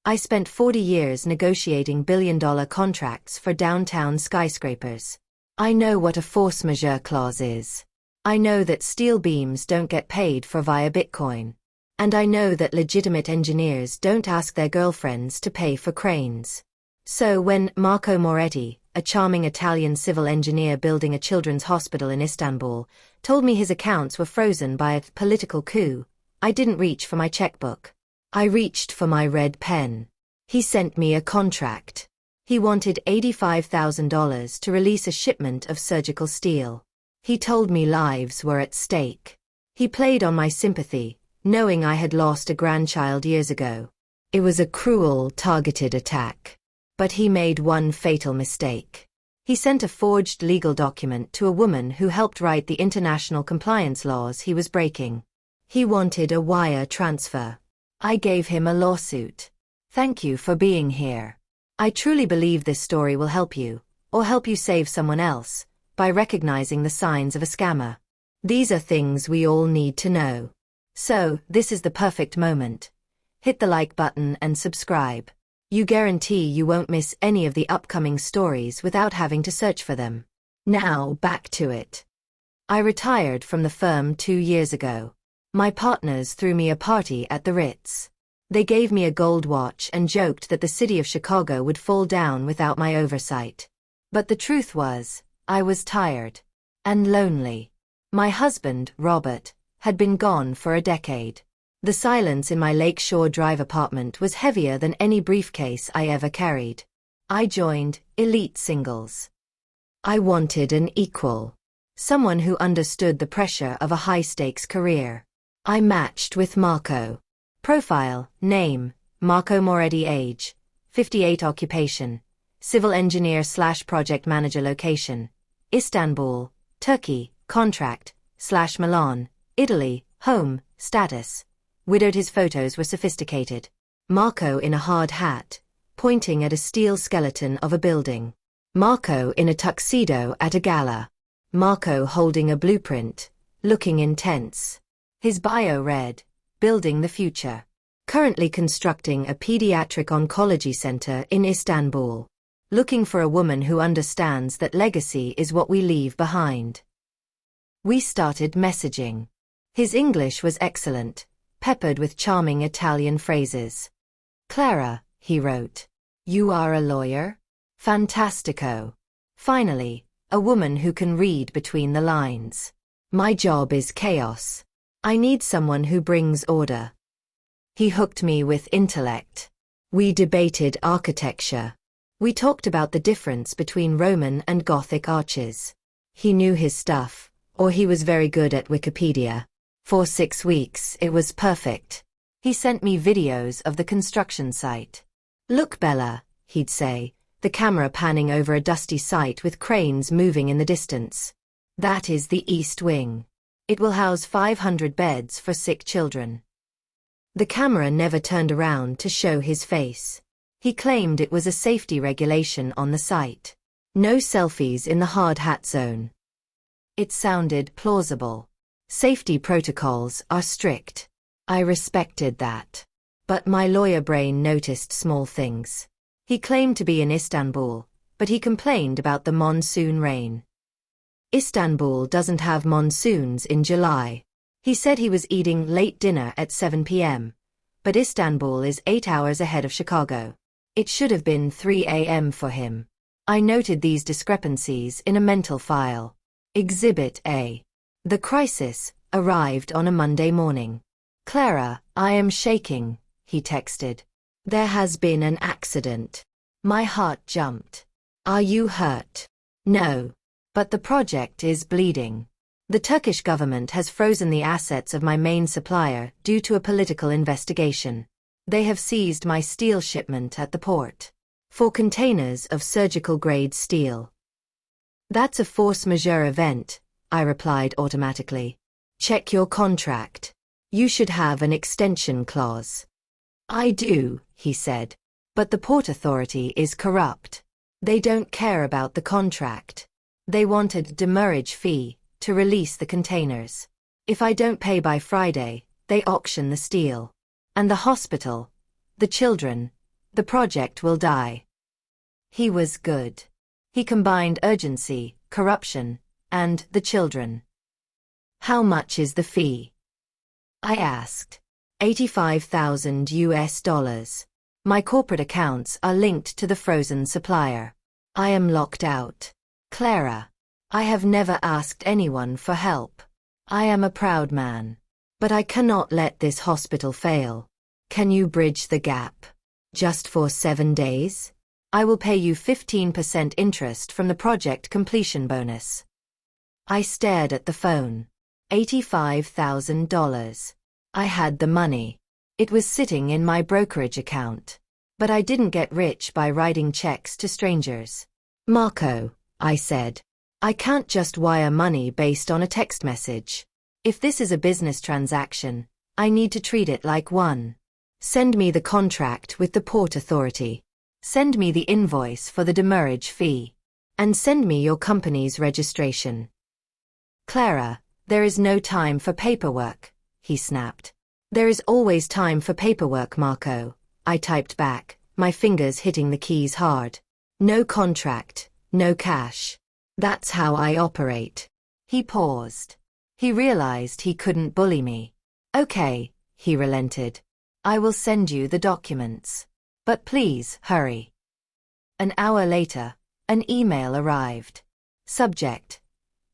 I spent 40 years negotiating billion-dollar contracts for downtown skyscrapers. I know what a force majeure clause is. I know that steel beams don't get paid for via Bitcoin. And I know that legitimate engineers don't ask their girlfriends to pay for cranes. So when Marco Moretti, a charming Italian civil engineer building a children's hospital in Istanbul, told me his accounts were frozen by a political coup, I didn't reach for my checkbook. I reached for my red pen. He sent me a contract. He wanted $85,000 to release a shipment of surgical steel. He told me lives were at stake. He played on my sympathy, knowing I had lost a grandchild years ago. It was a cruel, targeted attack. But he made one fatal mistake. He sent a forged legal document to a woman who helped write the international compliance laws he was breaking. He wanted a wire transfer. I gave him a lawsuit. Thank you for being here. I truly believe this story will help you, or help you save someone else, by recognizing the signs of a scammer. These are things we all need to know. So, this is the perfect moment. Hit the like button and subscribe. You guarantee you won't miss any of the upcoming stories without having to search for them. Now, back to it. I retired from the firm 2 years ago. My partners threw me a party at the Ritz. They gave me a gold watch and joked that the city of Chicago would fall down without my oversight. But the truth was, I was tired. And lonely. My husband, Robert, had been gone for a decade. The silence in my Lakeshore Drive apartment was heavier than any briefcase I ever carried. I joined Elite Singles. I wanted an equal. Someone who understood the pressure of a high-stakes career. I matched with Marco. Profile, name, Marco Moretti, age, 58, occupation, civil engineer/project manager, location, Istanbul, Turkey, contract, /Milan, Italy, home, status. Widowed. His photos were sophisticated. Marco in a hard hat, pointing at a steel skeleton of a building. Marco in a tuxedo at a gala. Marco holding a blueprint, looking intense. His bio read, Building the Future. Currently constructing a pediatric oncology center in Istanbul. Looking for a woman who understands that legacy is what we leave behind. We started messaging. His English was excellent, peppered with charming Italian phrases. Clara, he wrote. You are a lawyer? Fantastico. Finally, a woman who can read between the lines. My job is chaos. I need someone who brings order. He hooked me with intellect. We debated architecture. We talked about the difference between Roman and Gothic arches. He knew his stuff, or he was very good at Wikipedia. For 6 weeks, it was perfect. He sent me videos of the construction site. Look, Bella, he'd say, the camera panning over a dusty site with cranes moving in the distance. That is the East Wing. It will house 500 beds for sick children. The camera never turned around to show his face. He claimed it was a safety regulation on the site. No selfies in the hard hat zone. It sounded plausible. Safety protocols are strict. I respected that. But my lawyer brain noticed small things. He claimed to be in Istanbul, but he complained about the monsoon rain. Istanbul doesn't have monsoons in July. He said he was eating late dinner at 7 p.m., but Istanbul is 8 hours ahead of Chicago. It should have been 3 a.m. for him. I noted these discrepancies in a mental file. Exhibit A. The crisis arrived on a Monday morning. Clara, I am shaking, he texted. There has been an accident. My heart jumped. Are you hurt? No. But the project is bleeding. The Turkish government has frozen the assets of my main supplier due to a political investigation. They have seized my steel shipment at the port. 4 containers of surgical-grade steel. That's a force majeure event, I replied automatically. Check your contract. You should have an extension clause. I do, he said. But the Port Authority is corrupt. They don't care about the contract. They wanted demurrage fee to release the containers. If I don't pay by Friday, they auction the steel. And the hospital, the children, The project will die. He was good. He combined urgency, corruption, and the children. How much is the fee? I asked. $85,000. My corporate accounts are linked to the frozen supplier. I am locked out. Clara. I have never asked anyone for help. I am a proud man. But I cannot let this hospital fail. Can you bridge the gap? Just for 7 days? I will pay you 15% interest from the project completion bonus. I stared at the phone. $85,000. I had the money. It was sitting in my brokerage account. But I didn't get rich by writing checks to strangers. Marco, I said. I can't just wire money based on a text message. If this is a business transaction, I need to treat it like one. Send me the contract with the Port Authority. Send me the invoice for the demurrage fee. And send me your company's registration. Clara, there is no time for paperwork, he snapped. There is always time for paperwork, Marco, I typed back, my fingers hitting the keys hard. No contract, no cash. That's how I operate. He paused. He realized he couldn't bully me. Okay, he relented. I will send you the documents. But please, hurry. An hour later, an email arrived. Subject: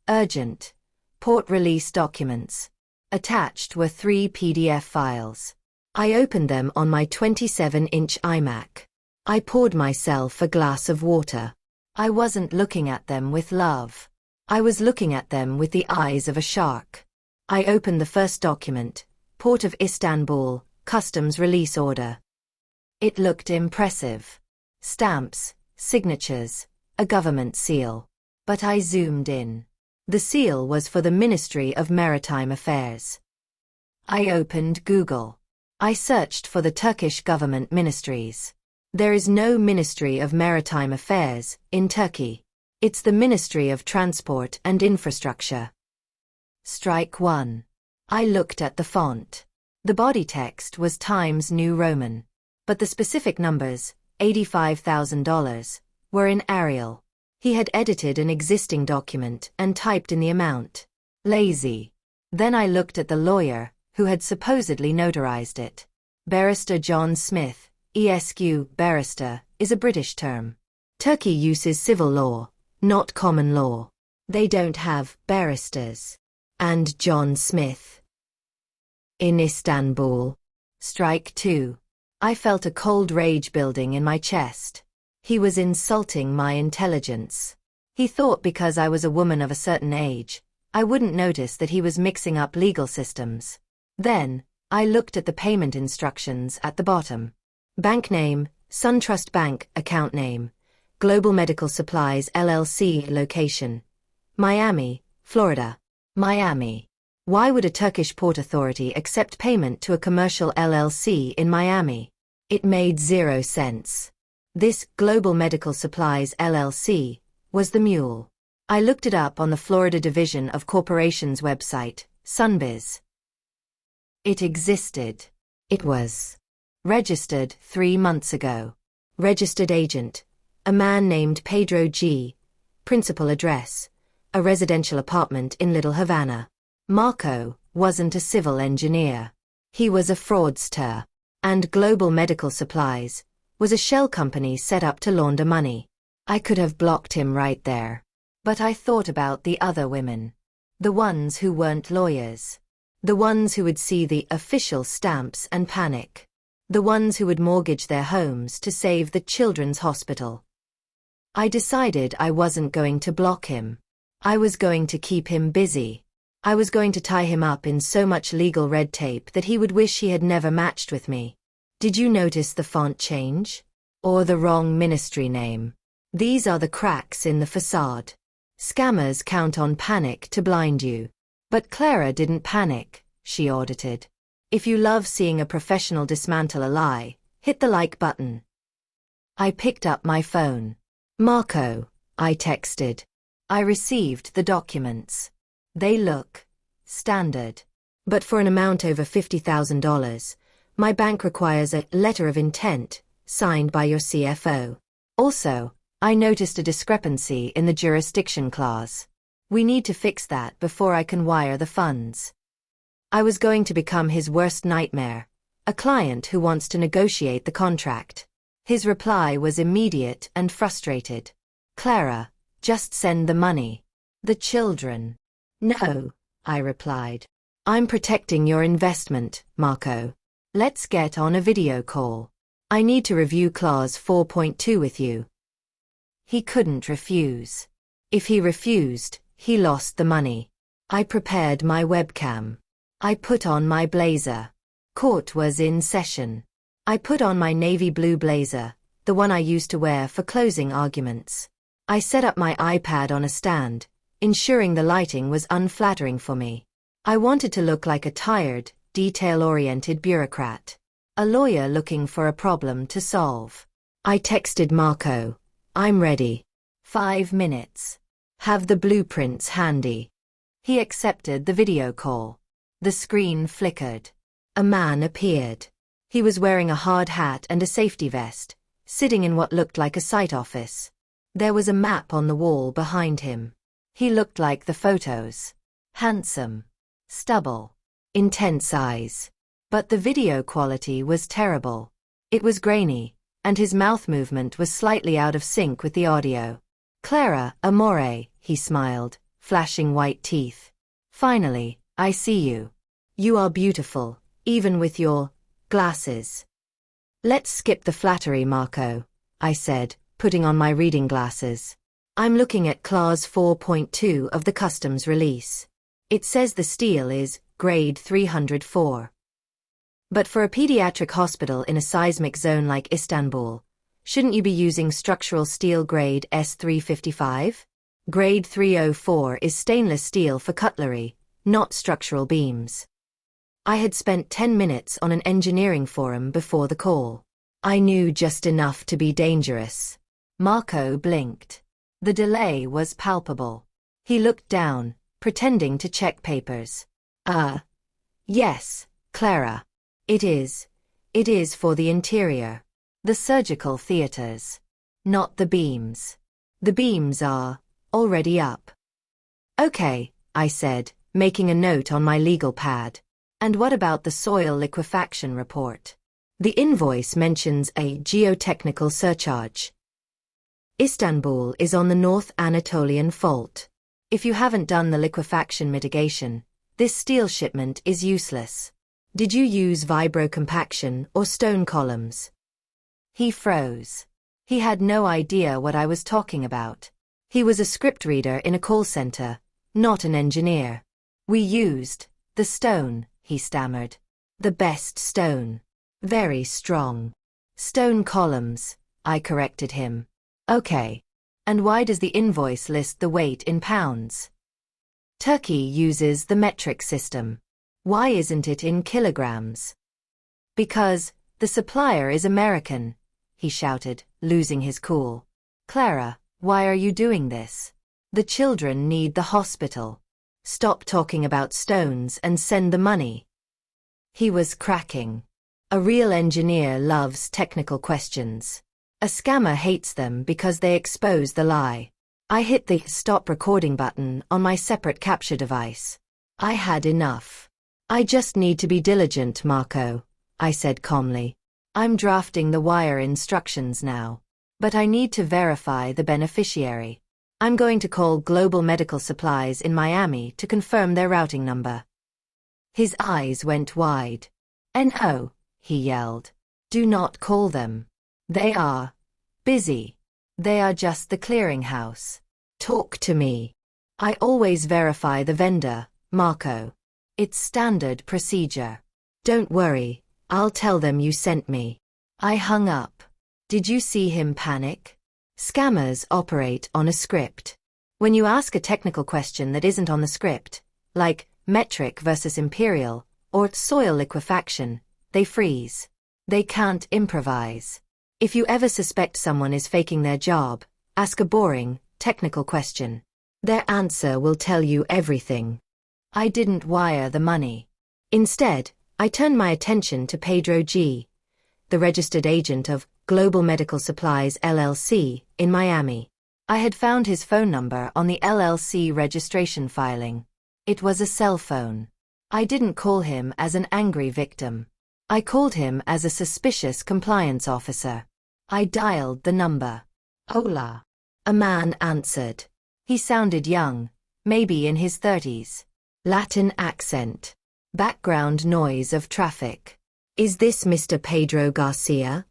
urgent. Port release documents. Attached were 3 PDF files. I opened them on my 27-inch iMac. I poured myself a glass of water. I wasn't looking at them with love. I was looking at them with the eyes of a shark. I opened the first document, Port of Istanbul, Customs Release Order. It looked impressive. Stamps, signatures, a government seal. But I zoomed in. The seal was for the Ministry of Maritime Affairs. I opened Google. I searched for the Turkish government ministries. There is no Ministry of Maritime Affairs in Turkey. It's the Ministry of Transport and Infrastructure. Strike 1. I looked at the font. The body text was Times New Roman. But the specific numbers, $85,000, were in Arial. He had edited an existing document and typed in the amount. Lazy. Then I looked at the lawyer, who had supposedly notarized it. Barrister John Smith, ESQ, barrister, is a British term. Turkey uses civil law, not common law. They don't have barristers. And John Smith. In Istanbul. Strike 2. I felt a cold rage building in my chest. He was insulting my intelligence. He thought because I was a woman of a certain age, I wouldn't notice that he was mixing up legal systems. Then, I looked at the payment instructions at the bottom. Bank name, SunTrust Bank, account name, Global Medical Supplies LLC, location, Miami, Florida. Miami. Why would a Turkish port authority accept payment to a commercial LLC in Miami? It made 0 sense. This Global Medical Supplies LLC was the mule. I looked it up on the Florida Division of Corporations website, Sunbiz. It existed. It was registered 3 months ago. Registered agent, a man named Pedro G. Principal address, a residential apartment in Little Havana. Marco wasn't a civil engineer. He was a fraudster. And Global Medical Supplies was a shell company set up to launder money. I could have blocked him right there. But I thought about the other women. The ones who weren't lawyers. The ones who would see the official stamps and panic. The ones who would mortgage their homes to save the children's hospital. I decided I wasn't going to block him. I was going to keep him busy. I was going to tie him up in so much legal red tape that he would wish he had never matched with me. Did you notice the font change? Or the wrong ministry name? These are the cracks in the facade. Scammers count on panic to blind you. But Clara didn't panic, she audited. If you love seeing a professional dismantle a lie, hit the like button. I picked up my phone. Marco, I texted. I received the documents. They look standard. But for an amount over $50,000, my bank requires a letter of intent, signed by your CFO. Also, I noticed a discrepancy in the jurisdiction clause. We need to fix that before I can wire the funds. I was going to become his worst nightmare, a client who wants to negotiate the contract. His reply was immediate and frustrated. Clara, just send the money. The children. No, I replied. I'm protecting your investment, Marco. Let's get on a video call. I need to review clause 4.2 with you. He couldn't refuse. If he refused, he lost the money. I prepared my webcam. I put on my blazer. Court was in session. I put on my navy blue blazer, the one I used to wear for closing arguments. I set up my iPad on a stand, ensuring the lighting was unflattering for me. I wanted to look like a tired, detail-oriented bureaucrat, a lawyer looking for a problem to solve. I texted Marco, I'm ready. 5 minutes. Have the blueprints handy. He accepted the video call. The screen flickered. A man appeared. He was wearing a hard hat and a safety vest, sitting in what looked like a site office. There was a map on the wall behind him. He looked like the photos. Handsome. Stubble. Intense eyes. But the video quality was terrible. It was grainy, and his mouth movement was slightly out of sync with the audio. Clara, amore, he smiled, flashing white teeth. Finally, I see you. You are beautiful, even with your glasses. Let's skip the flattery, Marco, I said, putting on my reading glasses. I'm looking at clause 4.2 of the customs release. It says the steel is grade 304. But for a pediatric hospital in a seismic zone like Istanbul, shouldn't you be using structural steel grade S355? Grade 304 is stainless steel for cutlery, not structural beams. I had spent 10 minutes on an engineering forum before the call. I knew just enough to be dangerous. Marco blinked. The delay was palpable. He looked down, pretending to check papers. Yes, Clara. It is for the interior. The surgical theaters. Not the beams. The beams are already up. Okay, I said, making a note on my legal pad. And what about the soil liquefaction report? The invoice mentions a geotechnical surcharge. Istanbul is on the North Anatolian Fault. If you haven't done the liquefaction mitigation, this steel shipment is useless. Did you use vibrocompaction or stone columns? He froze. He had no idea what I was talking about. He was a script reader in a call center, not an engineer. We used the stone, he stammered. The best stone. Very strong. Stone columns, I corrected him. Okay. And why does the invoice list the weight in pounds? Turkey uses the metric system. Why isn't it in kilograms? Because the supplier is American, he shouted, losing his cool. Clara, why are you doing this? The children need the hospital. Stop talking about stones and send the money. He was cracking. A real engineer loves technical questions. A scammer hates them because they expose the lie. I hit the stop recording button on my separate capture device. I had enough. I just need to be diligent, Marco, I said calmly. I'm drafting the wire instructions now. But I need to verify the beneficiary. I'm going to call Global Medical Supplies in Miami to confirm their routing number. His eyes went wide. No, he yelled. Do not call them. They are busy. They are just the clearinghouse. Talk to me. I always verify the vendor, Marco. It's standard procedure. Don't worry, I'll tell them you sent me. I hung up. Did you see him panic? Scammers operate on a script. When you ask a technical question that isn't on the script, like metric versus imperial, or soil liquefaction, they freeze. They can't improvise. If you ever suspect someone is faking their job, ask a boring, technical question. Their answer will tell you everything. I didn't wire the money. Instead, I turned my attention to Pedro G., the registered agent of Global Medical Supplies LLC, in Miami. I had found his phone number on the LLC registration filing. It was a cell phone. I didn't call him as an angry victim. I called him as a suspicious compliance officer. I dialed the number. Hola. A man answered. He sounded young, maybe in his 30s. Latin accent. Background noise of traffic. Is this Mr. Pedro Garcia?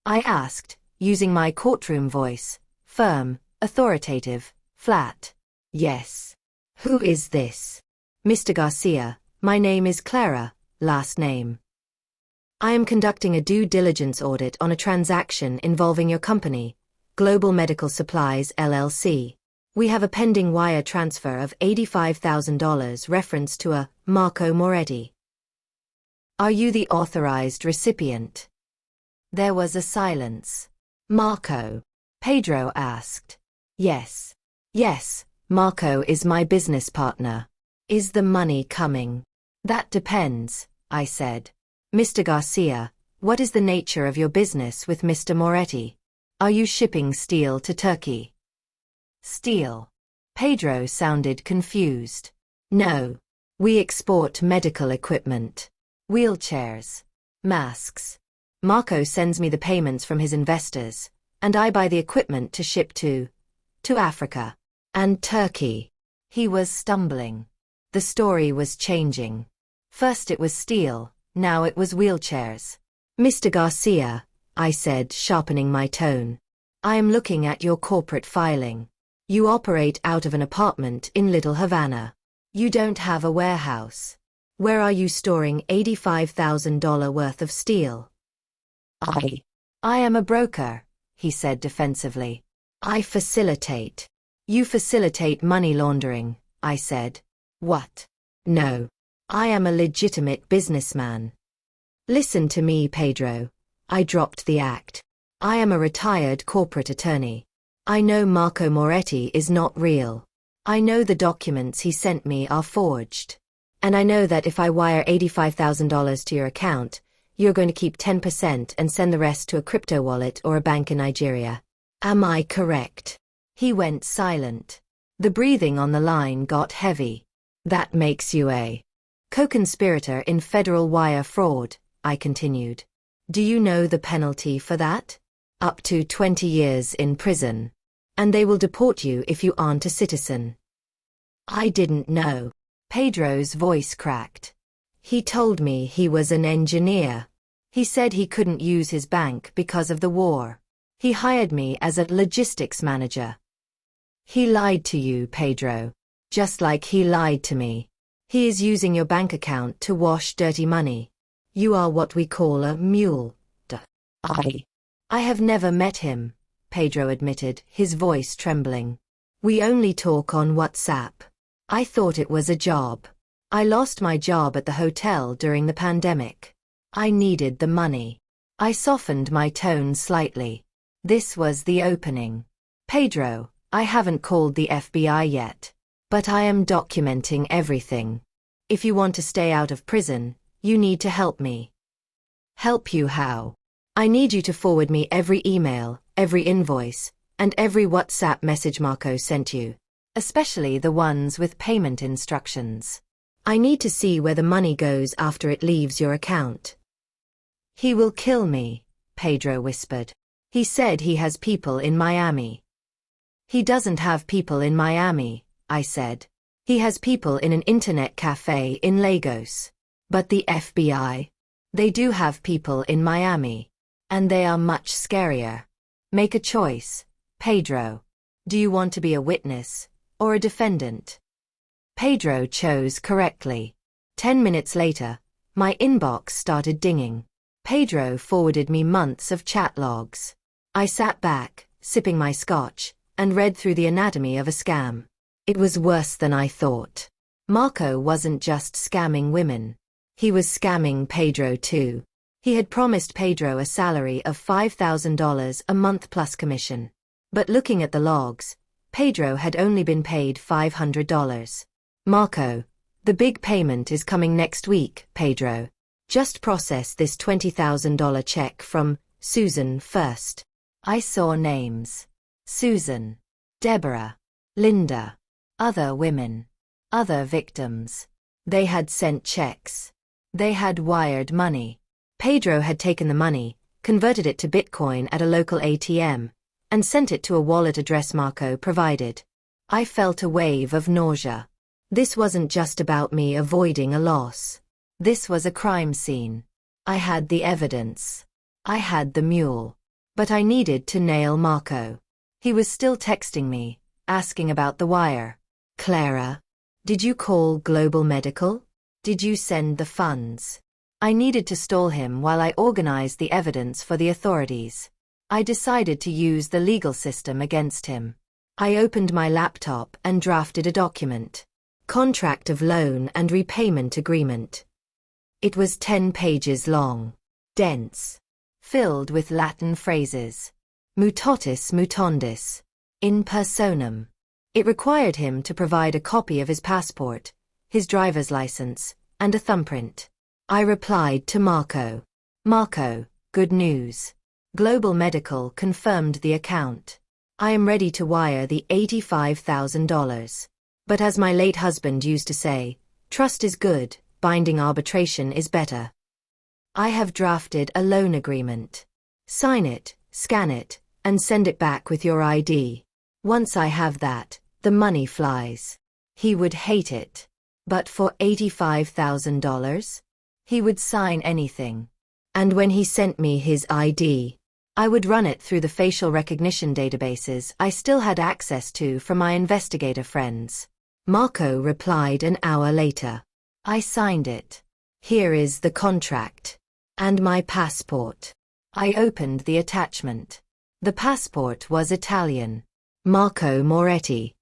I asked, using my courtroom voice, firm, authoritative, flat. Yes. Who is this? Mr. Garcia, my name is Clara, last name. I am conducting a due diligence audit on a transaction involving your company, Global Medical Supplies LLC. We have a pending wire transfer of $85,000 reference to a Marco Moretti. Are you the authorized recipient? There was a silence. Marco? Pedro asked. Yes. Yes, Marco is my business partner. Is the money coming? That depends, I said. Mr. Garcia, what is the nature of your business with Mr. Moretti? Are you shipping steel to Turkey? Steel. Pedro sounded confused. No. We export medical equipment. Wheelchairs. Masks. Marco sends me the payments from his investors, and I buy the equipment to ship to Africa. And Turkey. He was stumbling. The story was changing. First it was steel, now it was wheelchairs. Mr. Garcia, I said, sharpening my tone. I am looking at your corporate filing. You operate out of an apartment in Little Havana. You don't have a warehouse. Where are you storing $85,000 worth of steel? I am a broker, he said defensively. I facilitate. You facilitate money laundering, I said. What? No. I am a legitimate businessman. Listen to me, Pedro. I dropped the act. I am a retired corporate attorney. I know Marco Moretti is not real. I know the documents he sent me are forged. And I know that if I wire $85,000 to your account, you're going to keep 10% and send the rest to a crypto wallet or a bank in Nigeria. Am I correct? He went silent. The breathing on the line got heavy. That makes you a co-conspirator in federal wire fraud, I continued. Do you know the penalty for that? Up to 20 years in prison. And they will deport you if you aren't a citizen. I didn't know. Pedro's voice cracked. He told me he was an engineer. He said he couldn't use his bank because of the war. He hired me as a logistics manager. He lied to you, Pedro. Just like he lied to me. He is using your bank account to wash dirty money. You are what we call a mule. I have never met him, Pedro admitted, his voice trembling. We only talk on WhatsApp. I thought it was a job. I lost my job at the hotel during the pandemic. I needed the money. I softened my tone slightly. This was the opening. Pedro, I haven't called the FBI yet. But I am documenting everything. If you want to stay out of prison, you need to help me. Help you how? I need you to forward me every email, every invoice, and every WhatsApp message Marco sent you. Especially the ones with payment instructions. I need to see where the money goes after it leaves your account. He will kill me, Pedro whispered. He said he has people in Miami. He doesn't have people in Miami, I said. He has people in an internet cafe in Lagos. But the FBI? They do have people in Miami. And they are much scarier. Make a choice, Pedro. Do you want to be a witness or a defendant? Pedro chose correctly. 10 minutes later, my inbox started dinging. Pedro forwarded me months of chat logs. I sat back, sipping my scotch, and read through the anatomy of a scam. It was worse than I thought. Marco wasn't just scamming women. He was scamming Pedro too. He had promised Pedro a salary of $5,000 a month plus commission. But looking at the logs, Pedro had only been paid $500. Marco, the big payment is coming next week, Pedro. Just process this $20,000 check from Susan first. I saw names. Susan. Deborah. Linda. Other women. Other victims. They had sent checks. They had wired money. Pedro had taken the money, converted it to Bitcoin at a local ATM, and sent it to a wallet address Marco provided. I felt a wave of nausea. This wasn't just about me avoiding a loss. This was a crime scene. I had the evidence. I had the mule. But I needed to nail Marco. He was still texting me, asking about the wire. Clara, did you call Global Medical? Did you send the funds? I needed to stall him while I organized the evidence for the authorities. I decided to use the legal system against him. I opened my laptop and drafted a document. Contract of loan and repayment agreement. It was 10 pages long. Dense. Filled with Latin phrases. Mutatis mutandis. In personam. It required him to provide a copy of his passport, his driver's license, and a thumbprint. I replied to Marco. Marco, good news. Global Medical confirmed the account. I am ready to wire the $85,000. But as my late husband used to say, trust is good, binding arbitration is better. I have drafted a loan agreement. Sign it, scan it, and send it back with your ID. Once I have that, the money flies. He would hate it. But for $85,000? He would sign anything. And when he sent me his ID, I would run it through the facial recognition databases I still had access to from my investigator friends. Marco replied an hour later. I signed it. Here is the contract. And my passport. I opened the attachment. The passport was Italian. Marco Moretti.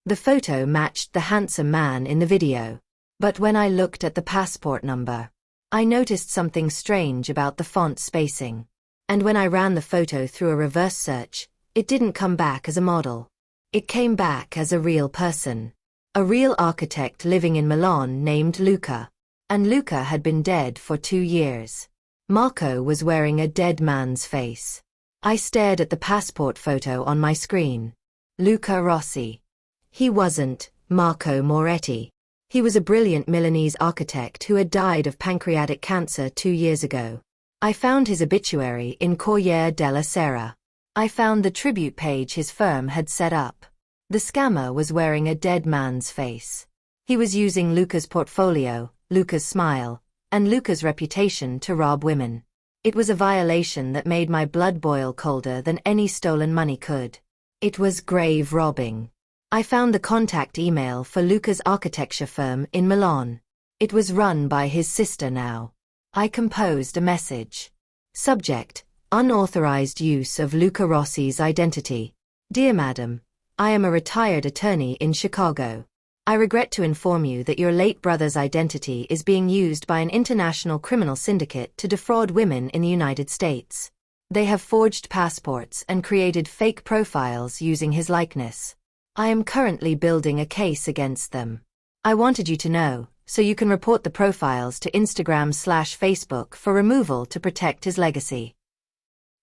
The photo matched the handsome man in the video. But when I looked at the passport number, I noticed something strange about the font spacing. And when I ran the photo through a reverse search, it didn't come back as a model. It came back as a real person. A real architect living in Milan named Luca. And Luca had been dead for 2 years. Marco was wearing a dead man's face. I stared at the passport photo on my screen. Luca Rossi. He wasn't Marco Moretti. He was a brilliant Milanese architect who had died of pancreatic cancer 2 years ago. I found his obituary in Corriere della Sera. I found the tribute page his firm had set up. The scammer was wearing a dead man's face. He was using Luca's portfolio, Luca's smile, and Luca's reputation to rob women. It was a violation that made my blood boil colder than any stolen money could. It was grave robbing. I found the contact email for Luca's architecture firm in Milan. It was run by his sister now. I composed a message. Subject: unauthorized use of Luca Rossi's identity. Dear Madam, I am a retired attorney in Chicago. I regret to inform you that your late brother's identity is being used by an international criminal syndicate to defraud women in the United States. They have forged passports and created fake profiles using his likeness. I am currently building a case against them. I wanted you to know, so you can report the profiles to Instagram/Facebook for removal to protect his legacy.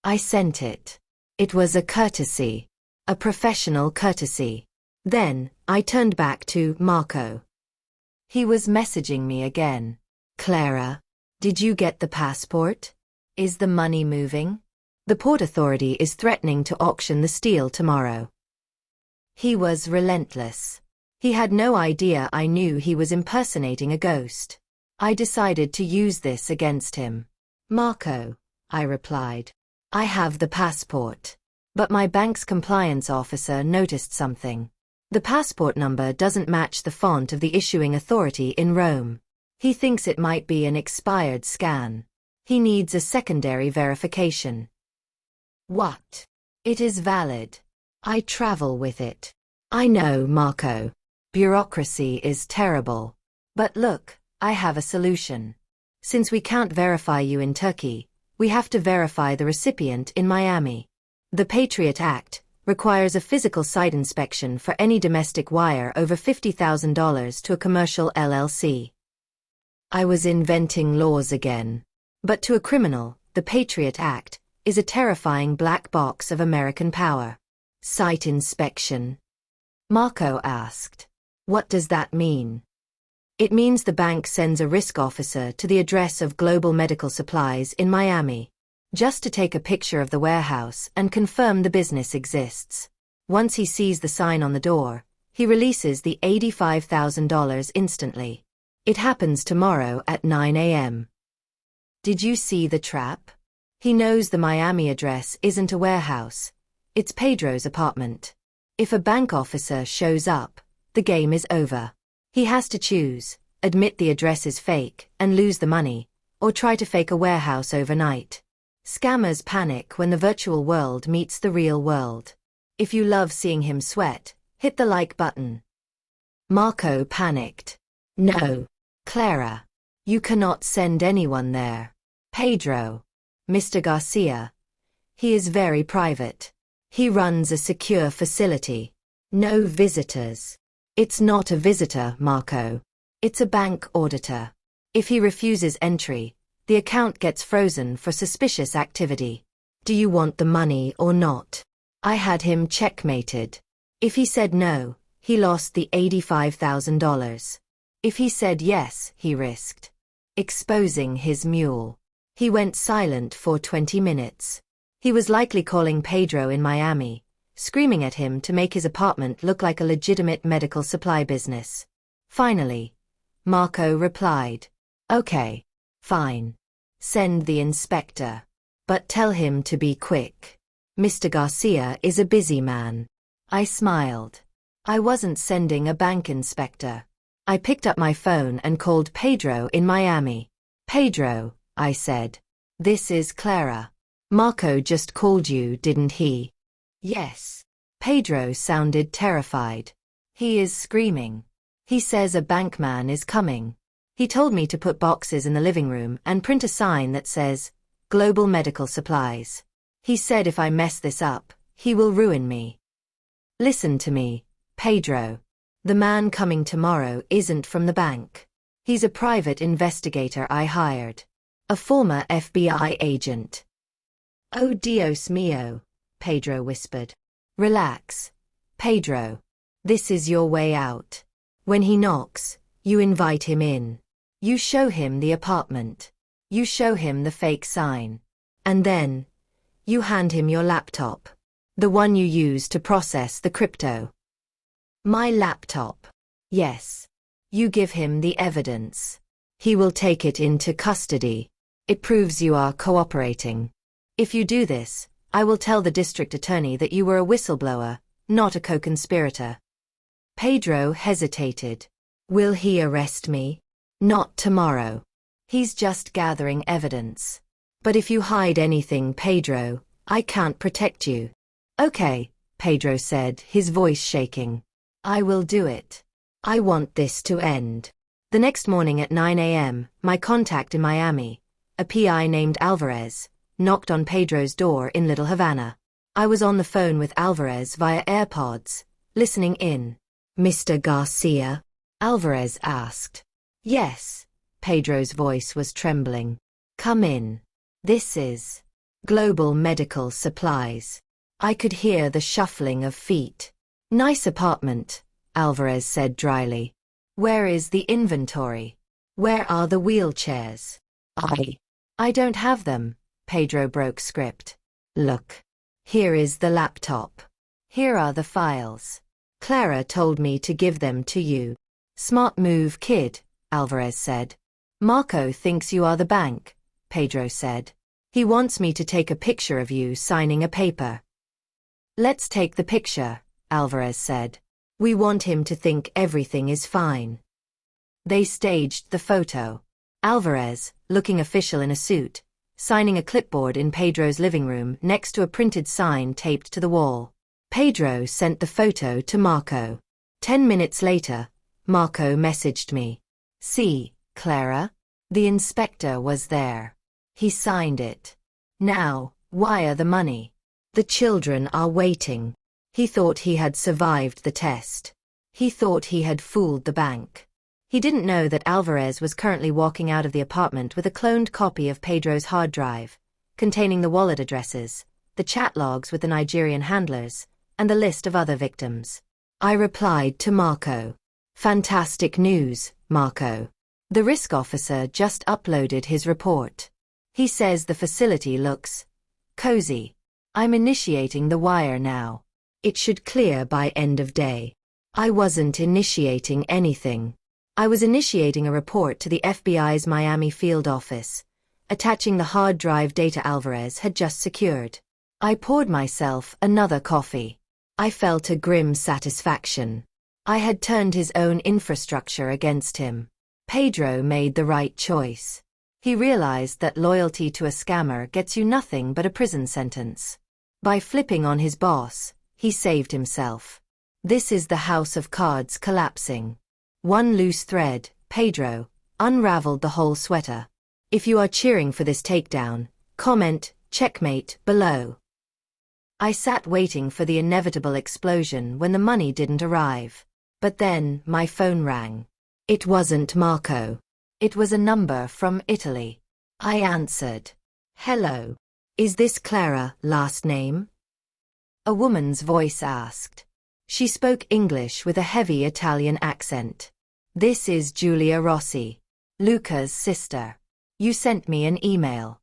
I sent it. It was a courtesy. A professional courtesy. Then, I turned back to Marco. He was messaging me again. Clara, did you get the passport? Is the money moving? The Port Authority is threatening to auction the steel tomorrow. He was relentless. He had no idea I knew he was impersonating a ghost. I decided to use this against him. Marco, I replied. I have the passport. But my bank's compliance officer noticed something. The passport number doesn't match the font of the issuing authority in Rome. He thinks it might be an expired scan. He needs a secondary verification. What? It is valid. I travel with it. I know, Marco. Bureaucracy is terrible. But look, I have a solution. Since we can't verify you in Turkey, we have to verify the recipient in Miami. The Patriot Act requires a physical site inspection for any domestic wire over $50,000 to a commercial LLC. I was inventing laws again. But to a criminal, the Patriot Act is a terrifying black box of American power. Site inspection. Marco asked. What does that mean? It means the bank sends a risk officer to the address of Global Medical Supplies in Miami, just to take a picture of the warehouse and confirm the business exists. Once he sees the sign on the door, he releases the $85,000 instantly. It happens tomorrow at 9 a.m. Did you see the trap? He knows the Miami address isn't a warehouse. It's Pedro's apartment. If a bank officer shows up, the game is over. He has to choose, admit the address is fake and lose the money, or try to fake a warehouse overnight. Scammers panic when the virtual world meets the real world. If you love seeing him sweat, hit the like button. Marco panicked. No, Clara. You cannot send anyone there. Pedro. Mr. Garcia. He is very private. He runs a secure facility. No visitors. It's not a visitor, Marco. It's a bank auditor. If he refuses entry, the account gets frozen for suspicious activity. Do you want the money or not? I had him checkmated. If he said no, he lost the $85,000. If he said yes, he risked exposing his mule. He went silent for 20 minutes. He was likely calling Pedro in Miami, screaming at him to make his apartment look like a legitimate medical supply business. Finally, Marco replied, Okay, fine. Send the inspector. But tell him to be quick. Mr. Garcia is a busy man. I smiled. I wasn't sending a bank inspector. I picked up my phone and called Pedro in Miami. Pedro, I said. This is Clara. Marco just called you, didn't he? Yes. Pedro sounded terrified. He is screaming. He says a bankman is coming. He told me to put boxes in the living room and print a sign that says, Global Medical Supplies. He said if I mess this up, he will ruin me. Listen to me, Pedro. The man coming tomorrow isn't from the bank. He's a private investigator I hired. A former FBI agent. Oh Dios mío, Pedro whispered. Relax, Pedro. This is your way out. When he knocks, you invite him in. You show him the apartment. You show him the fake sign. And then, you hand him your laptop. The one you use to process the crypto. My laptop. Yes. You give him the evidence. He will take it into custody. It proves you are cooperating. If you do this, I will tell the district attorney that you were a whistleblower, not a co-conspirator. Pedro hesitated. Will he arrest me? Not tomorrow. He's just gathering evidence. But if you hide anything, Pedro, I can't protect you. Okay, Pedro said, his voice shaking. I will do it. I want this to end. The next morning at 9 a.m., my contact in Miami, a PI named Alvarez, knocked on Pedro's door in Little Havana. I was on the phone with Alvarez via AirPods, listening in. Mr. Garcia? Alvarez asked. Yes. Pedro's voice was trembling. Come in. This is Global Medical Supplies. I could hear the shuffling of feet. Nice apartment, Alvarez said dryly. Where is the inventory? Where are the wheelchairs? I don't have them, Pedro broke script. Look. Here is the laptop. Here are the files. Clara told me to give them to you. Smart move, kid, Alvarez said. Marco thinks you are the bank, Pedro said. He wants me to take a picture of you signing a paper. Let's take the picture, Alvarez said. We want him to think everything is fine. They staged the photo. Alvarez, looking official in a suit, signing a clipboard in Pedro's living room next to a printed sign taped to the wall. Pedro sent the photo to Marco. 10 minutes later, Marco messaged me. See, Clara? The inspector was there. He signed it. Now, wire the money. The children are waiting. He thought he had survived the test. He thought he had fooled the bank. He didn't know that Alvarez was currently walking out of the apartment with a cloned copy of Pedro's hard drive, containing the wallet addresses, the chat logs with the Nigerian handlers, and the list of other victims. I replied to Marco. Fantastic news, Marco. The risk officer just uploaded his report. He says the facility looks cozy. I'm initiating the wire now. It should clear by end of day. I wasn't initiating anything. I was initiating a report to the FBI's Miami field office, attaching the hard drive data Alvarez had just secured. I poured myself another coffee. I felt a grim satisfaction. I had turned his own infrastructure against him. Pedro made the right choice. He realized that loyalty to a scammer gets you nothing but a prison sentence. By flipping on his boss, he saved himself. This is the house of cards collapsing. One loose thread, Pedro, unraveled the whole sweater. If you are cheering for this takedown, comment, checkmate, below. I sat waiting for the inevitable explosion when the money didn't arrive. But then, my phone rang. It wasn't Marco. It was a number from Italy. I answered. Hello. Is this Clara, last name? A woman's voice asked. She spoke English with a heavy Italian accent. This is Giulia Rossi, Luca's sister. You sent me an email.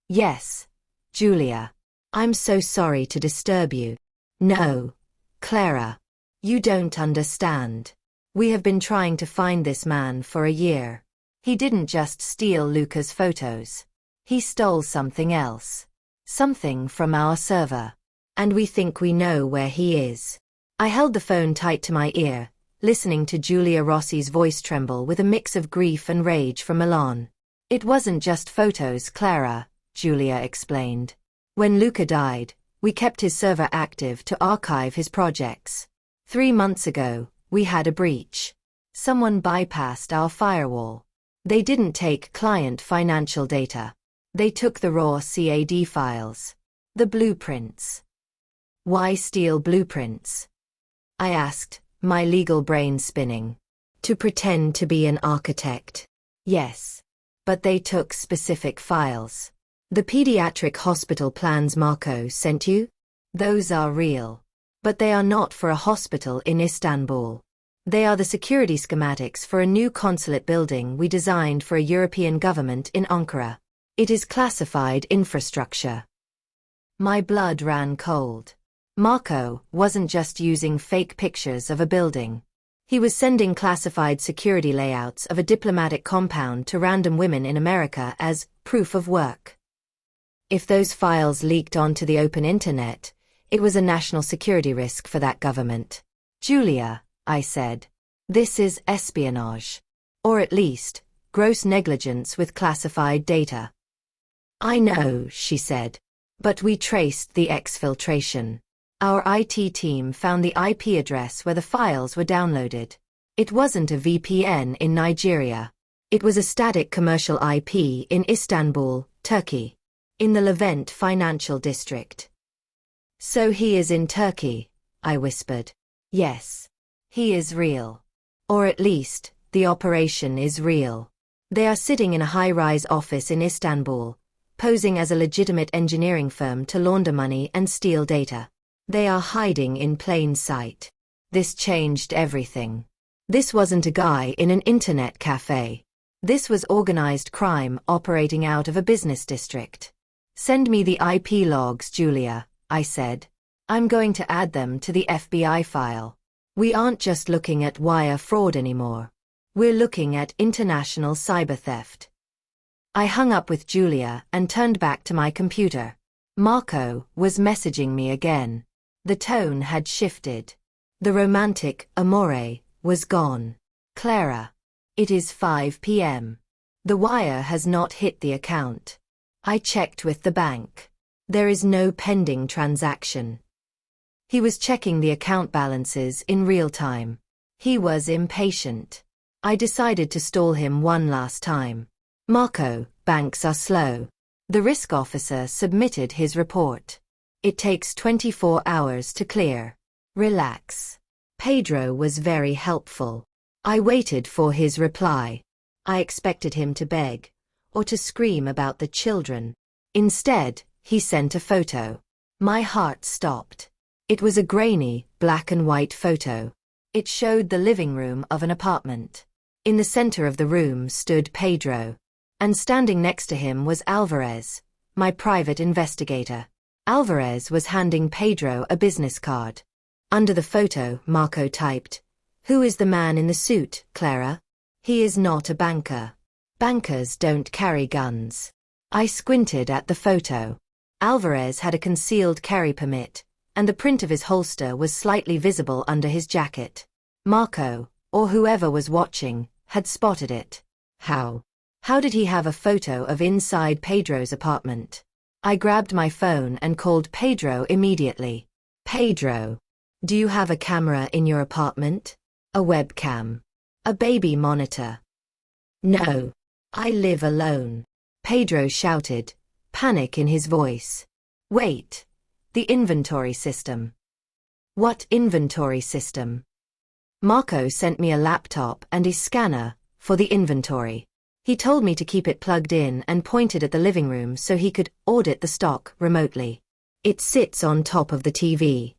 Yes, Giulia. I'm so sorry to disturb you. No, Clara. You don't understand. We have been trying to find this man for a year. He didn't just steal Luca's photos. He stole something else. Something from our server. And we think we know where he is. I held the phone tight to my ear, listening to Giulia Rossi's voice tremble with a mix of grief and rage from Milan. It wasn't just photos, Clara, Giulia explained. When Luca died, we kept his server active to archive his projects. 3 months ago, we had a breach. Someone bypassed our firewall. They didn't take client financial data. They took the raw CAD files. The blueprints. Why steal blueprints? I asked, my legal brain spinning. To pretend to be an architect. Yes. But they took specific files. The pediatric hospital plans Marco sent you? Those are real. But they are not for a hospital in Istanbul. They are the security schematics for a new consulate building we designed for a European government in Ankara. It is classified infrastructure. My blood ran cold. Marco wasn't just using fake pictures of a building. He was sending classified security layouts of a diplomatic compound to random women in America as proof of work. If those files leaked onto the open internet, it was a national security risk for that government. Giulia, I said. This is espionage. Or at least, gross negligence with classified data. I know, she said. But we traced the exfiltration. Our IT team found the IP address where the files were downloaded. It wasn't a VPN in Nigeria. It was a static commercial IP in Istanbul, Turkey. In the Levant financial district. So he is in Turkey, I whispered. Yes. He is real. Or at least, the operation is real. They are sitting in a high-rise office in Istanbul, posing as a legitimate engineering firm to launder money and steal data. They are hiding in plain sight. This changed everything. This wasn't a guy in an internet cafe. This was organized crime operating out of a business district. Send me the IP logs, Giulia, I said. I'm going to add them to the FBI file. We aren't just looking at wire fraud anymore. We're looking at international cyber theft. I hung up with Giulia and turned back to my computer. Marco was messaging me again. The tone had shifted. The romantic amore was gone. Clara. It is 5 p.m. The wire has not hit the account. I checked with the bank. There is no pending transaction. He was checking the account balances in real time. He was impatient. I decided to stall him one last time. Marco, banks are slow. The risk officer submitted his report. It takes 24 hours to clear. Relax. Pedro was very helpful. I waited for his reply. I expected him to beg, or to scream about the children. Instead, he sent a photo. My heart stopped. It was a grainy, black and white photo. It showed the living room of an apartment. In the center of the room stood Pedro. And standing next to him was Alvarez, my private investigator. Alvarez was handing Pedro a business card. Under the photo, Marco typed, "Who is the man in the suit, Clara? He is not a banker. Bankers don't carry guns." I squinted at the photo. Alvarez had a concealed carry permit, and the print of his holster was slightly visible under his jacket. Marco, or whoever was watching, had spotted it. How? How did he have a photo of inside Pedro's apartment? I grabbed my phone and called Pedro immediately. "Pedro, do you have a camera in your apartment? A webcam? A baby monitor?" "No. I live alone," Pedro shouted, panic in his voice. "Wait. The inventory system." "What inventory system?" "Marco sent me a laptop and a scanner for the inventory. He told me to keep it plugged in and pointed at the living room so he could audit the stock remotely. It sits on top of the TV."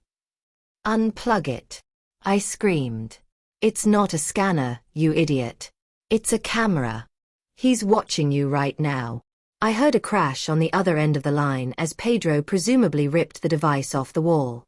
"Unplug it," I screamed. "It's not a scanner, you idiot. It's a camera. He's watching you right now." I heard a crash on the other end of the line as Pedro presumably ripped the device off the wall.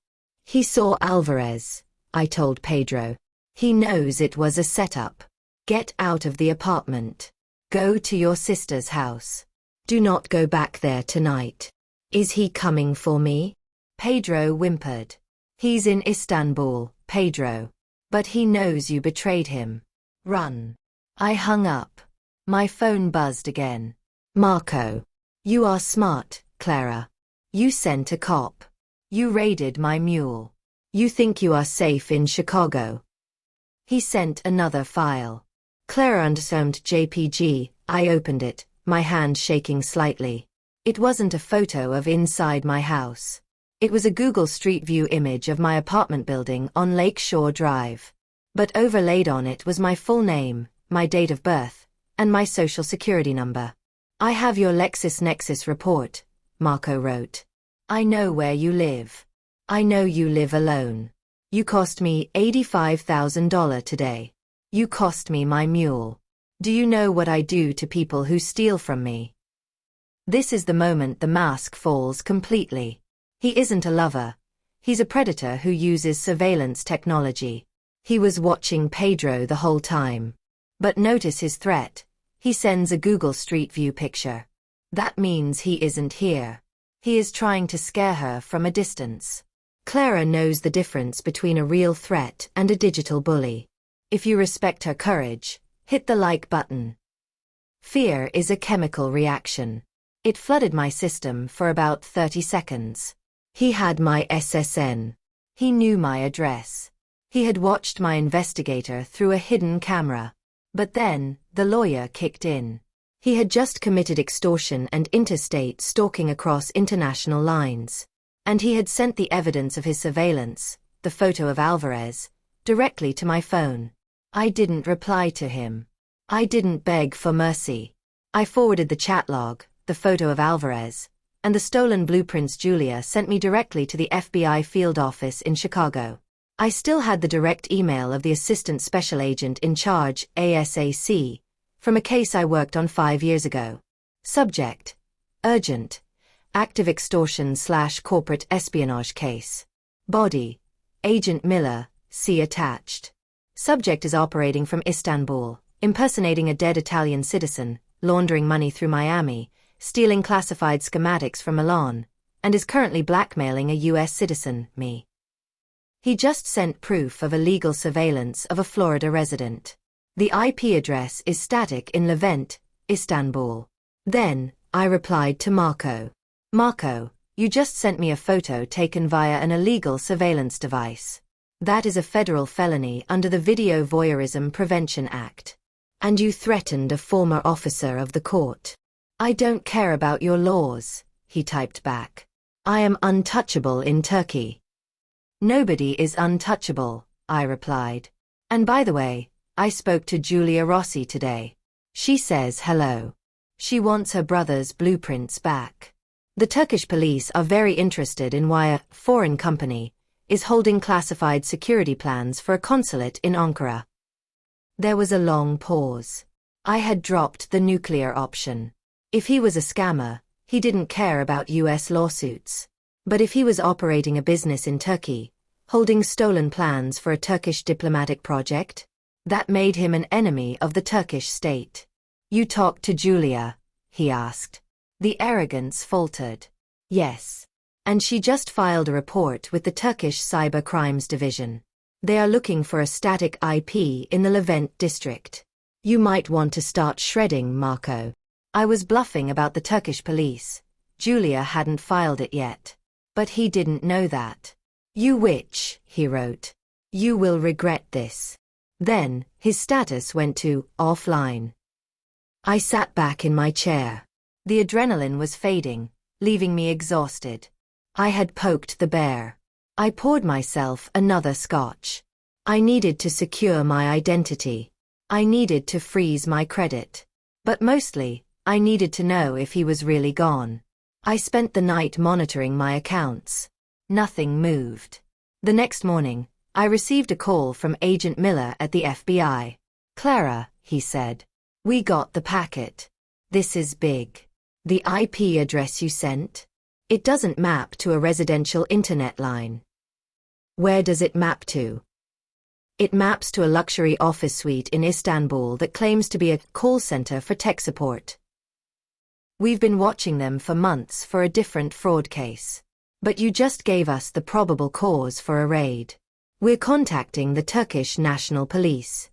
"He saw Alvarez," I told Pedro. "He knows it was a setup. Get out of the apartment. Go to your sister's house. Do not go back there tonight." "Is he coming for me?" Pedro whimpered. "He's in Istanbul, Pedro. But he knows you betrayed him. Run." I hung up. My phone buzzed again. "Marco. You are smart, Clara. You sent a cop. You raided my mule. You think you are safe in Chicago." He sent another file. Clara underscomed JPG. I opened it, my hand shaking slightly. It wasn't a photo of inside my house. It was a Google Street View image of my apartment building on Lake Shore Drive. But overlaid on it was my full name, my date of birth, and my social security number. "I have your LexisNexis report," Marco wrote. "I know where you live. I know you live alone. You cost me $85,000 today. You cost me my mule. Do you know what I do to people who steal from me?" This is the moment the mask falls completely. He isn't a lover. He's a predator who uses surveillance technology. He was watching Pedro the whole time. But notice his threat. He sends a Google Street View picture. That means he isn't here. He is trying to scare her from a distance. Clara knows the difference between a real threat and a digital bully. If you respect her courage, hit the like button. Fear is a chemical reaction. It flooded my system for about 30 seconds. He had my SSN. He knew my address. He had watched my investigator through a hidden camera. But then, the lawyer kicked in. He had just committed extortion and interstate stalking across international lines. And he had sent the evidence of his surveillance, the photo of Alvarez, directly to my phone. I didn't reply to him. I didn't beg for mercy. I forwarded the chat log, the photo of Alvarez, and the stolen blueprints Julia sent me directly to the FBI field office in Chicago. I still had the direct email of the assistant special agent in charge, ASAC, from a case I worked on 5 years ago. Subject: urgent, active extortion/corporate espionage case. Body: Agent Miller, see attached. Subject is operating from Istanbul, impersonating a dead Italian citizen, laundering money through Miami, stealing classified schematics from Milan, and is currently blackmailing a U.S. citizen, me. He just sent proof of illegal surveillance of a Florida resident. The IP address is static in Levent, Istanbul. Then, I replied to Marco. "Marco, you just sent me a photo taken via an illegal surveillance device. That is a federal felony under the Video Voyeurism Prevention Act. And you threatened a former officer of the court. I don't care about your laws," he typed back. "I am untouchable in Turkey." "Nobody is untouchable," I replied. "And by the way, I spoke to Julia Rossi today. She says hello. She wants her brother's blueprints back." The Turkish police are very interested in why a foreign company is holding classified security plans for a consulate in Ankara. There was a long pause. I had dropped the nuclear option. If he was a scammer, he didn't care about US lawsuits. But if he was operating a business in Turkey, holding stolen plans for a Turkish diplomatic project, that made him an enemy of the Turkish state. You talked to Julia? He asked. The arrogance faltered. Yes. And she just filed a report with the Turkish Cyber Crimes Division. They are looking for a static IP in the Levent district. You might want to start shredding, Marco. I was bluffing about the Turkish police. Julia hadn't filed it yet. But he didn't know that. You witch, he wrote. You will regret this. Then, his status went to offline. I sat back in my chair. The adrenaline was fading, leaving me exhausted. I had poked the bear. I poured myself another scotch. I needed to secure my identity. I needed to freeze my credit. But mostly, I needed to know if he was really gone. I spent the night monitoring my accounts. Nothing moved. The next morning, I received a call from Agent Miller at the FBI. Clara, he said. We got the packet. This is big. The IP address you sent? It doesn't map to a residential internet line. Where does it map to? It maps to a luxury office suite in Istanbul that claims to be a call center for tech support. We've been watching them for months for a different fraud case. But you just gave us the probable cause for a raid. We're contacting the Turkish National Police.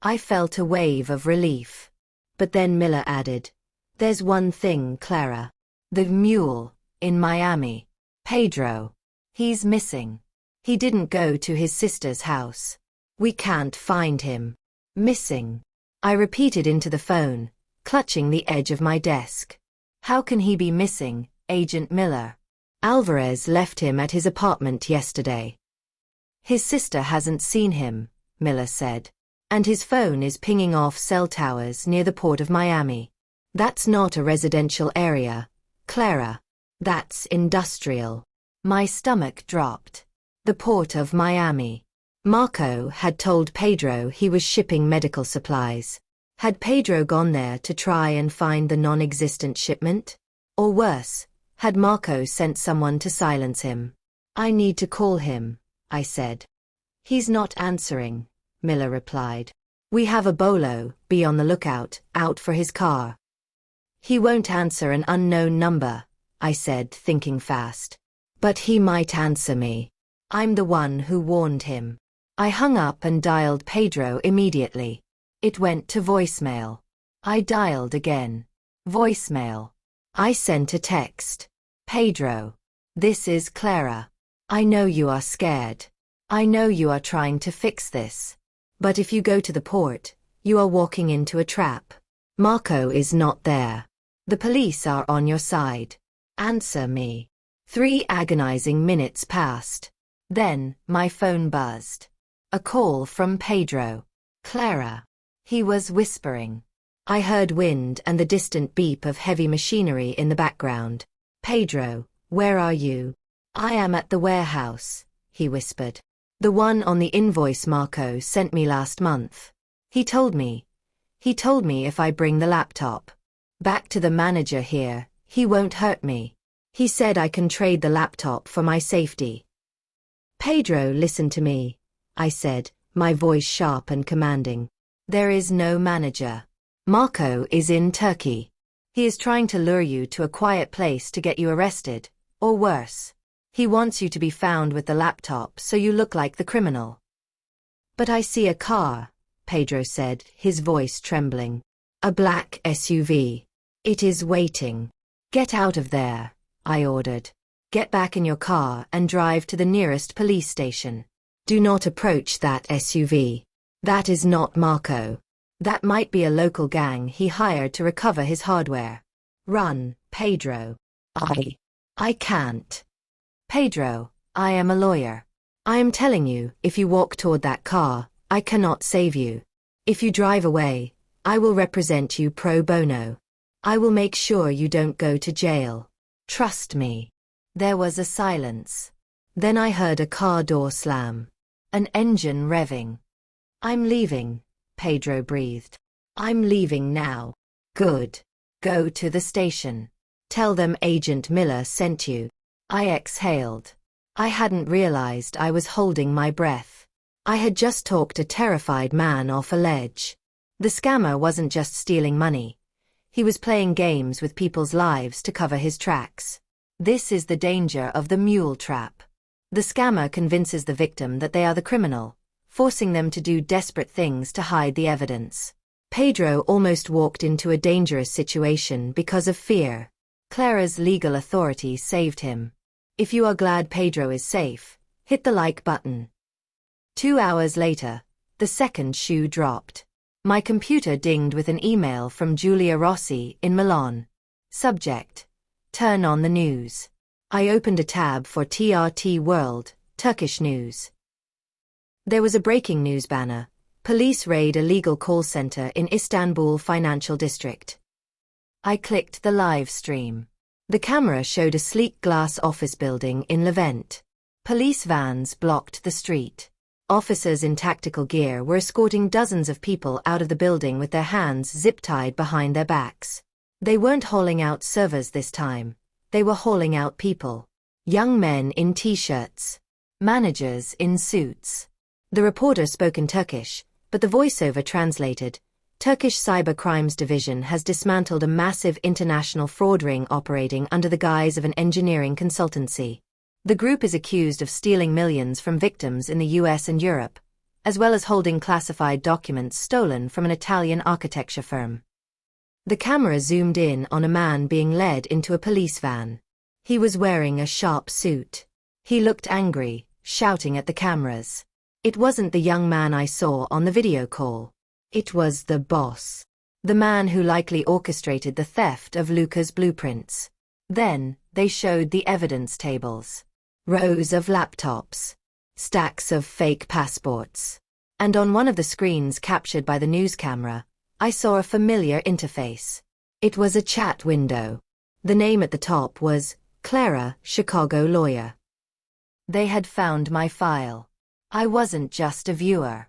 I felt a wave of relief. But then Miller added, there's one thing, Clara. The mule, in Miami. Pedro. He's missing. He didn't go to his sister's house. We can't find him. Missing. I repeated into the phone, clutching the edge of my desk. How can he be missing, Agent Miller? Alvarez left him at his apartment yesterday. His sister hasn't seen him, Miller said. And his phone is pinging off cell towers near the port of Miami. That's not a residential area, Clara. That's industrial. My stomach dropped. The port of Miami. Marco had told Pedro he was shipping medical supplies. Had Pedro gone there to try and find the non-existent shipment? Or worse, had Marco sent someone to silence him? I need to call him, I said. He's not answering, Miller replied. We have a bolo, be on the lookout, out for his car. He won't answer an unknown number, I said, thinking fast. But he might answer me. I'm the one who warned him. I hung up and dialed Pedro immediately. It went to voicemail. I dialed again. Voicemail. I sent a text. Pedro. This is Clara. I know you are scared. I know you are trying to fix this. But if you go to the port, you are walking into a trap. Marco is not there. The police are on your side. Answer me. 3 agonizing minutes passed. Then, my phone buzzed. A call from Pedro. Clara. He was whispering. I heard wind and the distant beep of heavy machinery in the background. Pedro, where are you? I am at the warehouse, he whispered. The one on the invoice Marco sent me last month. He told me if I bring the laptop back to the manager here, he won't hurt me. He said I can trade the laptop for my safety. Pedro, listen to me, I said, my voice sharp and commanding. There is no manager. Marco is in Turkey. He is trying to lure you to a quiet place to get you arrested, or worse. He wants you to be found with the laptop so you look like the criminal. But I see a car, Pedro said, his voice trembling. A black SUV. It is waiting. Get out of there, I ordered. Get back in your car and drive to the nearest police station. Do not approach that SUV. That is not Marco. That might be a local gang he hired to recover his hardware. Run, Pedro. I can't. Pedro, I am a lawyer. I am telling you, if you walk toward that car, I cannot save you. If you drive away, I will represent you pro bono. I will make sure you don't go to jail. Trust me. There was a silence. Then I heard a car door slam. An engine revving. I'm leaving, Pedro breathed. I'm leaving now. Good. Go to the station. Tell them Agent Miller sent you. I exhaled. I hadn't realized I was holding my breath. I had just talked a terrified man off a ledge. The scammer wasn't just stealing money. He was playing games with people's lives to cover his tracks. This is the danger of the mule trap. The scammer convinces the victim that they are the criminal, forcing them to do desperate things to hide the evidence. Pedro almost walked into a dangerous situation because of fear. Clara's legal authority saved him. If you are glad Pedro is safe, hit the like button. 2 hours later, the second shoe dropped. My computer dinged with an email from Giulia Rossi in Milan. Subject: Turn on the news. I opened a tab for TRT World, Turkish news. There was a breaking news banner. Police raid a legal call center in Istanbul Financial District. I clicked the live stream. The camera showed a sleek glass office building in Levent. Police vans blocked the street. Officers in tactical gear were escorting dozens of people out of the building with their hands zip-tied behind their backs. They weren't hauling out servers this time. They were hauling out people. Young men in t-shirts. Managers in suits. The reporter spoke in Turkish, but the voiceover translated. Turkish Cyber Crimes Division has dismantled a massive international fraud ring operating under the guise of an engineering consultancy. The group is accused of stealing millions from victims in the US and Europe, as well as holding classified documents stolen from an Italian architecture firm. The camera zoomed in on a man being led into a police van. He was wearing a sharp suit. He looked angry, shouting at the cameras. It wasn't the young man I saw on the video call. It was the boss. The man who likely orchestrated the theft of Luca's blueprints. Then, they showed the evidence tables. Rows of laptops. Stacks of fake passports. And on one of the screens captured by the news camera, I saw a familiar interface. It was a chat window. The name at the top was Clara, Chicago lawyer. They had found my file. I wasn't just a viewer.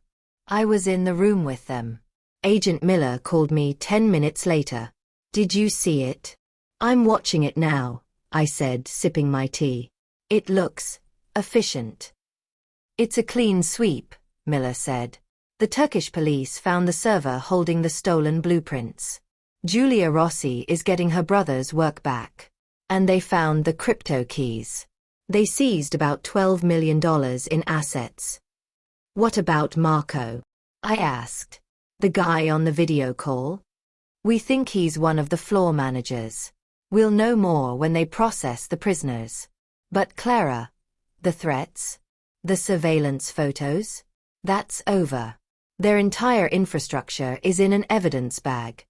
I was in the room with them. Agent Miller called me 10 minutes later. Did you see it? I'm watching it now, I said, sipping my tea. It looks efficient. It's a clean sweep, Miller said. The Turkish police found the server holding the stolen blueprints. Giulia Rossi is getting her brother's work back. And they found the crypto keys. They seized about $12 million in assets. What about Marco? I asked. The guy on the video call? We think he's one of the floor managers. We'll know more when they process the prisoners. But Clara, the threats? The surveillance photos? That's over. Their entire infrastructure is in an evidence bag.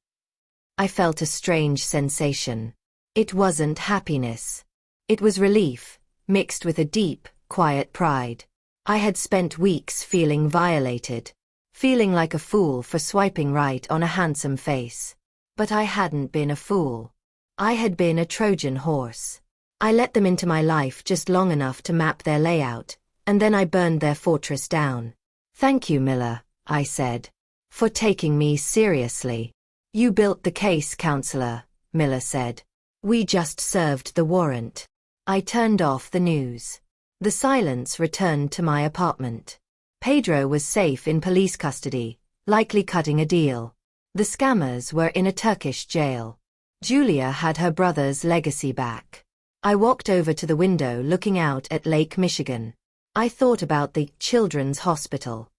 I felt a strange sensation. It wasn't happiness. It was relief, mixed with a deep, quiet pride. I had spent weeks feeling violated, feeling like a fool for swiping right on a handsome face. But I hadn't been a fool. I had been a Trojan horse. I let them into my life just long enough to map their layout, and then I burned their fortress down. Thank you, Miller, I said, for taking me seriously. You built the case, counselor, Miller said. We just served the warrant. I turned off the news. The silence returned to my apartment. Pedro was safe in police custody, likely cutting a deal. The scammers were in a Turkish jail. Giulia had her brother's legacy back. I walked over to the window looking out at Lake Michigan. I thought about the children's hospital.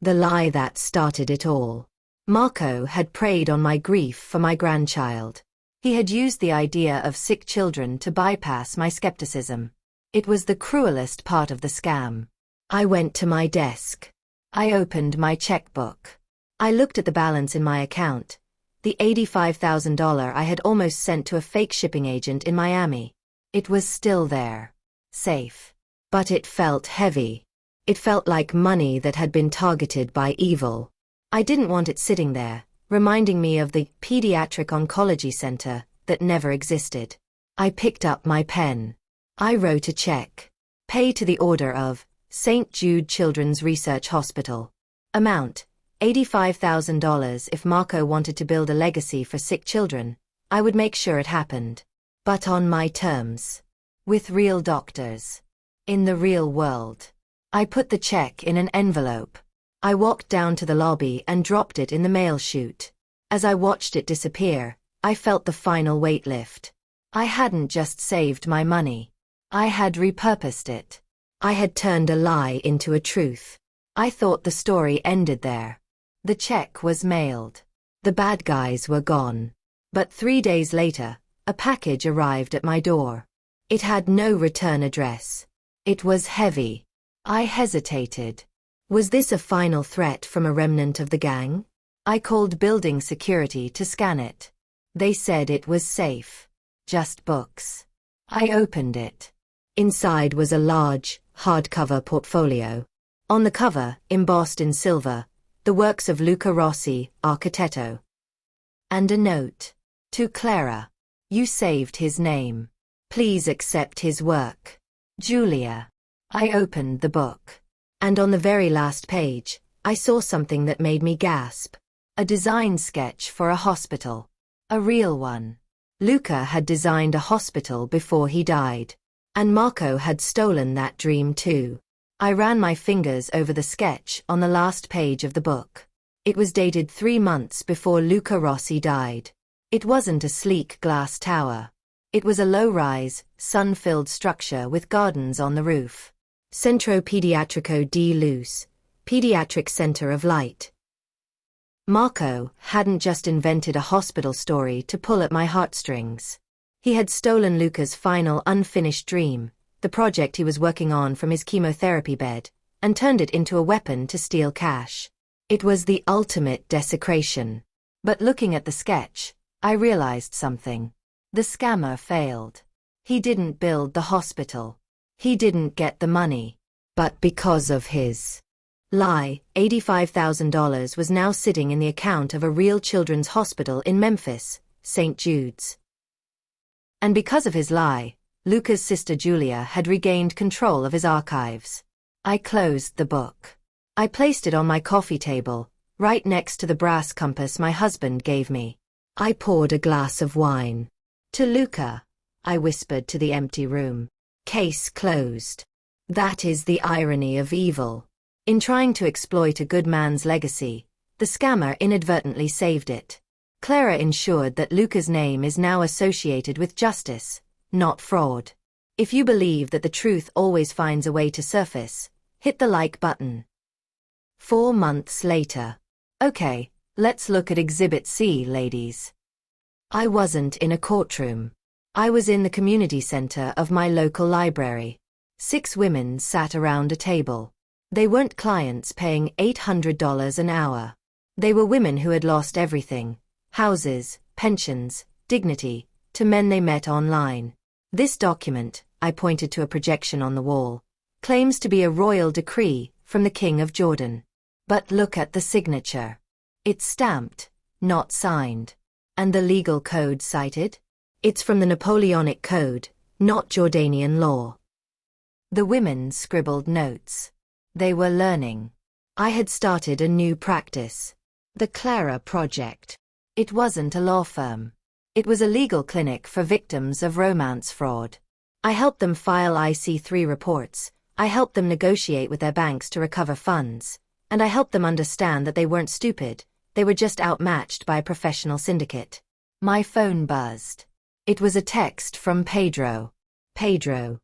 The lie that started it all. Marco had preyed on my grief for my grandchild. He had used the idea of sick children to bypass my skepticism. It was the cruelest part of the scam. I went to my desk. I opened my checkbook. I looked at the balance in my account. The $85,000 I had almost sent to a fake shipping agent in Miami. It was still there. Safe. But it felt heavy. It felt like money that had been targeted by evil. I didn't want it sitting there, reminding me of the pediatric oncology center that never existed. I picked up my pen. I wrote a check. Pay to the order of St. Jude Children's Research Hospital. Amount, $85,000. If Marco wanted to build a legacy for sick children, I would make sure it happened. But on my terms. With real doctors. In the real world. I put the check in an envelope. I walked down to the lobby and dropped it in the mail chute. As I watched it disappear, I felt the final weight lift. I hadn't just saved my money. I had repurposed it. I had turned a lie into a truth. I thought the story ended there. The check was mailed. The bad guys were gone. But 3 days later, a package arrived at my door. It had no return address. It was heavy. I hesitated. Was this a final threat from a remnant of the gang? I called building security to scan it. They said it was safe. Just books. I opened it. Inside was a large, hardcover portfolio. On the cover, embossed in silver, the works of Luca Rossi, architetto. And a note. To Clara. You saved his name. Please accept his work. Julia. I opened the book. And on the very last page, I saw something that made me gasp. A design sketch for a hospital. A real one. Luca had designed a hospital before he died. And Marco had stolen that dream too. I ran my fingers over the sketch on the last page of the book. It was dated 3 months before Luca Rossi died. It wasn't a sleek glass tower. It was a low-rise, sun-filled structure with gardens on the roof. Centro Pediatrico di Luz, Pediatric Center of Light. Marco hadn't just invented a hospital story to pull at my heartstrings. He had stolen Luca's final unfinished dream, the project he was working on from his chemotherapy bed, and turned it into a weapon to steal cash. It was the ultimate desecration. But looking at the sketch, I realized something. The scammer failed. He didn't build the hospital. He didn't get the money. But because of his lie, $85,000 was now sitting in the account of a real children's hospital in Memphis, St. Jude's. And because of his lie, Luca's sister Julia had regained control of his archives. I closed the book. I placed it on my coffee table, right next to the brass compass my husband gave me. I poured a glass of wine. To Luca, I whispered to the empty room. Case closed. That is the irony of evil. In trying to exploit a good man's legacy, the scammer inadvertently saved it. Clara ensured that Luca's name is now associated with justice, not fraud. If you believe that the truth always finds a way to surface, hit the like button. 4 months later. Okay, let's look at Exhibit C, ladies. I wasn't in a courtroom. I was in the community center of my local library. 6 women sat around a table. They weren't clients paying $800 an hour. They were women who had lost everything. Houses, pensions, dignity, to men they met online. This document, I pointed to a projection on the wall, claims to be a royal decree from the King of Jordan. But look at the signature. It's stamped, not signed. And the legal code cited? It's from the Napoleonic Code, not Jordanian law. The women scribbled notes. They were learning. I had started a new practice. The Clara Project. It wasn't a law firm. It was a legal clinic for victims of romance fraud. I helped them file IC3 reports, I helped them negotiate with their banks to recover funds, and I helped them understand that they weren't stupid, they were just outmatched by a professional syndicate. My phone buzzed. It was a text from Pedro. Pedro.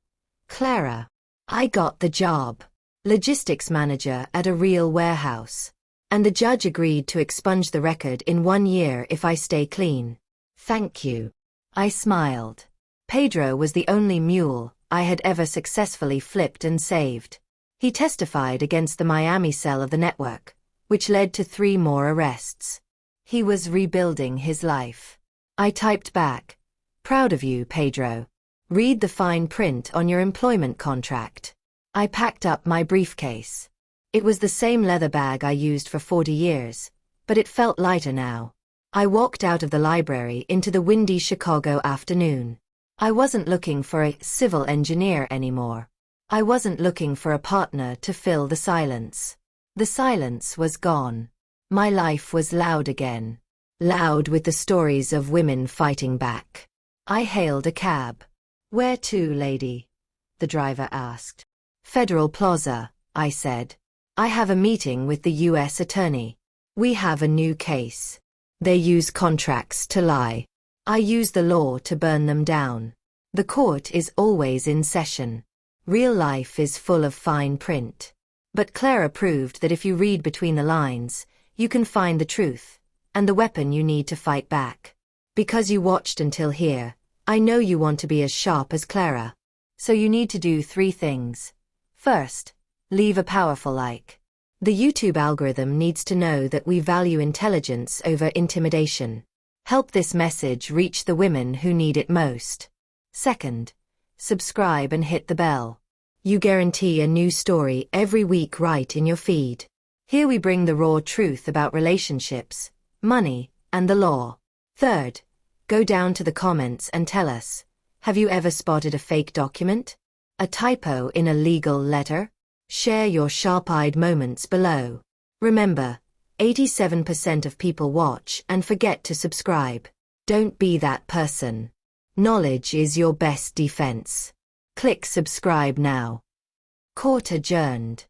Clara. I got the job. Logistics manager at a real warehouse. And the judge agreed to expunge the record in 1 year if I stay clean. Thank you. I smiled. Pedro was the only mule I had ever successfully flipped and saved. He testified against the Miami cell of the network, which led to 3 more arrests. He was rebuilding his life. I typed back. Proud of you, Pedro. Read the fine print on your employment contract. I packed up my briefcase. It was the same leather bag I used for 40 years, but it felt lighter now. I walked out of the library into the windy Chicago afternoon. I wasn't looking for a civil engineer anymore. I wasn't looking for a partner to fill the silence. The silence was gone. My life was loud again. Loud with the stories of women fighting back. I hailed a cab. "Where to, lady?" the driver asked. "Federal Plaza," I said. "I have a meeting with the U.S. attorney. We have a new case. They use contracts to lie. I use the law to burn them down. The court is always in session. Real life is full of fine print. But Clara proved that if you read between the lines, you can find the truth, and the weapon you need to fight back. Because you watched until here, I know you want to be as sharp as Clara. So you need to do 3 things. First, leave a powerful like. The YouTube algorithm needs to know that we value intelligence over intimidation. Help this message reach the women who need it most. Second, subscribe and hit the bell. You guarantee a new story every week right in your feed. Here we bring the raw truth about relationships, money, and the law. Third, go down to the comments and tell us, have you ever spotted a fake document? A typo in a legal letter? Share your sharp-eyed moments below. Remember, 87% of people watch and forget to subscribe. Don't be that person. Knowledge is your best defense. Click subscribe now. Court adjourned.